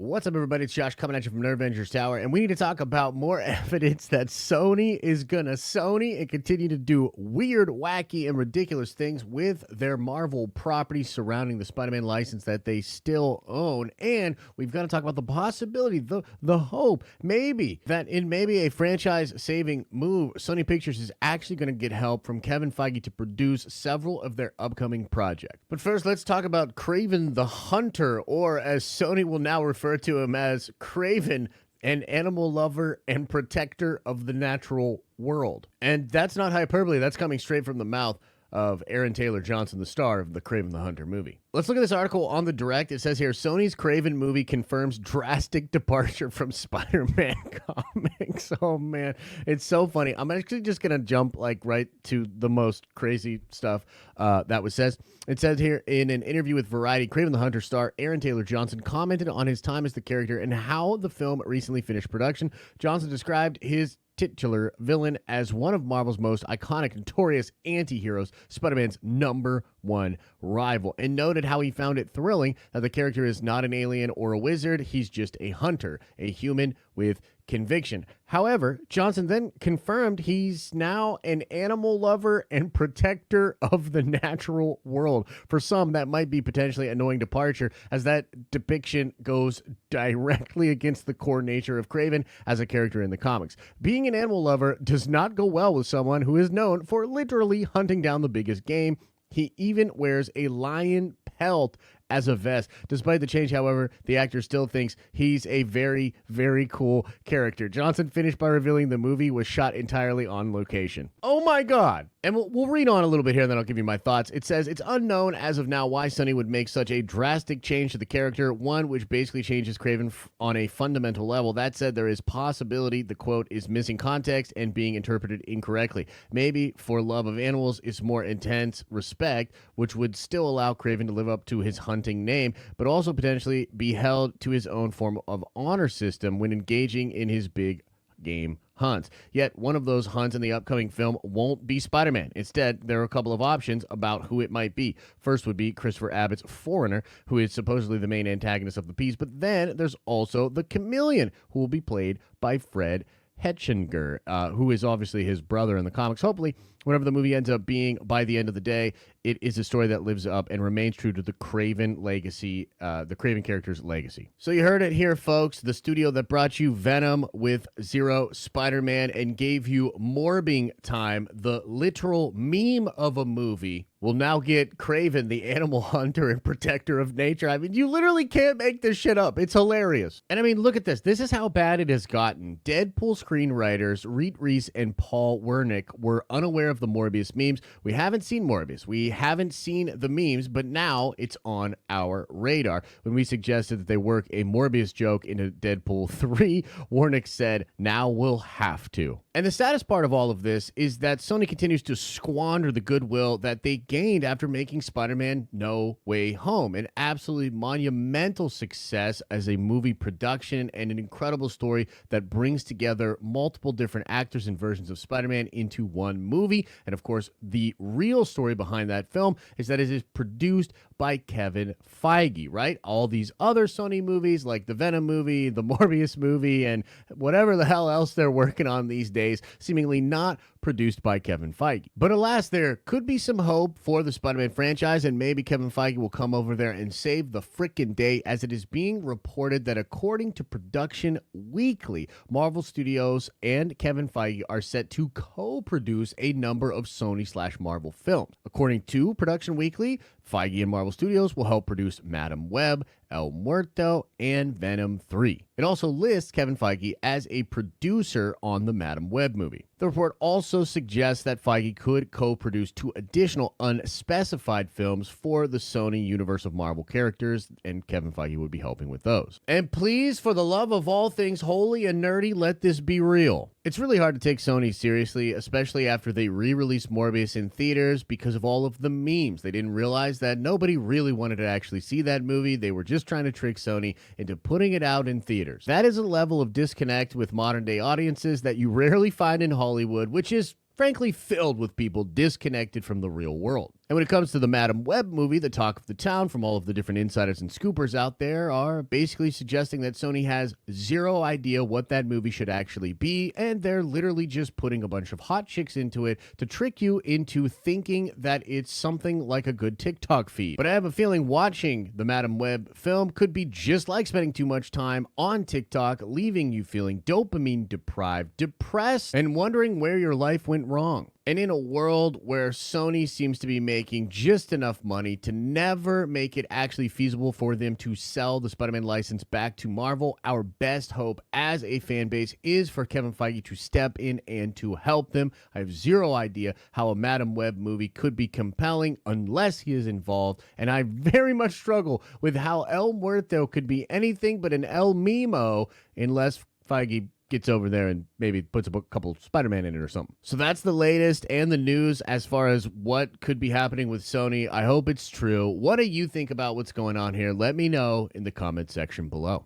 What's up, everybody? It's Josh coming at you from Nerd Avengers Tower, and we need to talk about more evidence that Sony is gonna Sony and continue to do weird, wacky, and ridiculous things with their Marvel properties surrounding the Spider-Man license that they still own. And we've got to talk about the possibility, the hope, maybe, that in maybe a franchise-saving move, Sony Pictures is actually going to get help from Kevin Feige to produce several of their upcoming projects. But first, let's talk about Kraven the Hunter, or as Sony will now refer to him as Kraven, an animal lover and protector of the natural world. And that's not hyperbole, that's coming straight from the mouth of Aaron Taylor Johnson, the star of the Kraven the Hunter movie. Let's look at this article on the Direct. It says here, Sony's Kraven movie confirms drastic departure from Spider-Man comics. Oh man, it's so funny. I'm actually just gonna jump right to the most crazy stuff that was said. It says here, in an interview with Variety, Kraven the Hunter star Aaron Taylor Johnson commented on his time as the character and how the film recently finished production. Johnson described his titular villain as one of Marvel's most iconic, notorious anti-heroes, Spider-Man's #1 rival, and noted how he found it thrilling that the character is not an alien or a wizard, he's just a hunter, a human with conviction. However, Johnson then confirmed he's now an animal lover and protector of the natural world. For some, that might be potentially annoying departure, as that depiction goes directly against the core nature of Kraven as a character in the comics. Being an animal lover does not go well with someone who is known for literally hunting down the biggest game. He even wears a lion pelt as a vest. Despite the change, however, the actor still thinks he's a very, very cool character. Johnson finished by revealing the movie was shot entirely on location. Oh my God. And we'll read on a little bit here, and then I'll give you my thoughts. It says, it's unknown as of now why Sony would make such a drastic change to the character, one which basically changes Kraven on a fundamental level. That said, there is possibility the quote is missing context and being interpreted incorrectly. Maybe for love of animals is more intense respect, which would still allow Kraven to live up to his hunting name, but also potentially be held to his own form of honor system when engaging in his big game hunts. Yet one of those hunts in the upcoming film won't be Spider-Man. Instead, there are a couple of options about who it might be. First would be Christopher Abbott's Foreigner, who is supposedly the main antagonist of the piece, but then there's also the Chameleon, who will be played by Fred Hetchinger, who is obviously his brother in the comics. Hopefully, whatever the movie ends up being, by the end of the day, it is a story that lives up and remains true to the Kraven legacy, the Kraven character's legacy. So you heard it here, folks. The studio that brought you Venom with Zero Spider-Man and gave you Morbing Time, the literal meme of a movie, will now get Kraven, the animal hunter and protector of nature. I mean, you literally can't make this shit up. It's hilarious. And I mean, look at this. This is how bad it has gotten. Deadpool screenwriters Reed Reese and Paul Wernick were unaware of the Morbius memes. We haven't seen Morbius. We haven't seen the memes, but now it's on our radar. When we suggested that they work a Morbius joke into Deadpool 3, Wernick said, now we'll have to. And the saddest part of all of this is that Sony continues to squander the goodwill that they gained after making Spider-Man No Way Home, an absolutely monumental success as a movie production and an incredible story that brings together multiple different actors and versions of Spider-Man into one movie. And of course, the real story behind that film is that it is produced by Kevin Feige, right? All these other Sony movies like the Venom movie, the Morbius movie, and whatever the hell else they're working on these days, seemingly not produced by Kevin Feige. But alas, there could be some hope for the Spider-Man franchise, and maybe Kevin Feige will come over there and save the frickin' day, as it is being reported that according to Production Weekly, Marvel Studios and Kevin Feige are set to co-produce a number of Sony/Marvel films. According to Production Weekly, Feige and Marvel Studios will help produce Madam Web, El Muerto, and Venom 3. It also lists Kevin Feige as a producer on the Madam Web movie. The report also suggests that Feige could co-produce 2 additional unspecified films for the Sony universe of Marvel characters, and Kevin Feige would be helping with those. And please, for the love of all things holy and nerdy, let this be real. It's really hard to take Sony seriously, especially after they re-released Morbius in theaters because of all of the memes. They didn't realize that nobody really wanted to actually see that movie. They were just trying to trick Sony into putting it out in theaters. That is a level of disconnect with modern day audiences that you rarely find in Hollywood, which is frankly filled with people disconnected from the real world. And when it comes to the Madam Web movie, the talk of the town from all of the different insiders and scoopers out there are basically suggesting that Sony has zero idea what that movie should actually be, and they're literally just putting a bunch of hot chicks into it to trick you into thinking that it's something like a good TikTok feed. But I have a feeling watching the Madam Web film could be just like spending too much time on TikTok, leaving you feeling dopamine deprived, depressed, and wondering where your life went wrong. And in a world where Sony seems to be making just enough money to never make it actually feasible for them to sell the Spider-Man license back to Marvel, our best hope as a fan base is for Kevin Feige to step in and to help them. I have zero idea how a Madam Web movie could be compelling unless he is involved, and I very much struggle with how El Muerto could be anything but an El Mimo unless Feige gets over there and maybe puts a couple Spider-Man in it or something. So that's the latest and the news as far as what could be happening with Sony. I hope it's true. What do you think about what's going on here? Let me know in the comment section below.